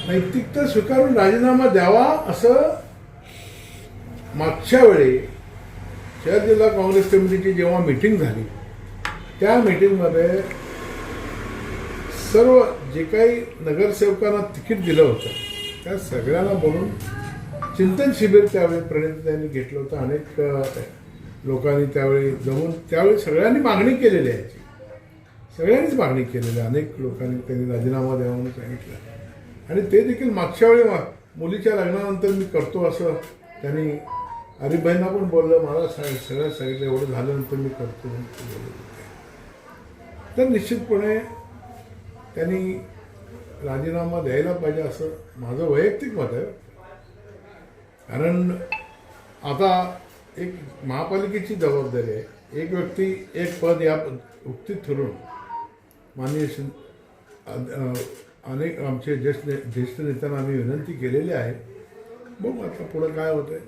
नैतिकता स्वीकारून राजीनामा द्यावा असं मागच्या वेळी शहर जिल्हा काँग्रेस कमिटीची जेव्हा मीटिंग झाली त्या मीटिंगमध्ये सर्व जे काही नगरसेवकांना तिकीट दिलं होतं त्या सगळ्यांना बोलून चिंतन शिबिर त्यावेळी प्रणितांनी घेतलं होतं. अनेक लोकांनी त्यावेळी जमून त्यावेळी सगळ्यांनी मागणी केलेली आहे, सगळ्यांनीच मागणी केलेली आहे. अनेक लोकांनी त्यांनी राजीनामा द्यावा म्हणून सांगितलं आणि ते देखील मागच्या वेळी मुलीच्या लग्नानंतर मी करतो असं त्यांनी हरिभाईंना पण बोललं, मला सगळ्यात सांगितलं एवढं झाल्यानंतर मी करतो म्हणून बोलत होते. तर निश्चितपणे त्यांनी राजीनामा द्यायला पाहिजे असं माझं वैयक्तिक मत आहे. कारण आता एक महापालिकेची जबाबदारी आहे. एक व्यक्ती एक पद या उक्तीत ठरून माननीय अनेक आमचे ज्येष्ठ नेत्यांना आम्ही विनंती केलेली आहे. बघू आता पुढं काय होतंय.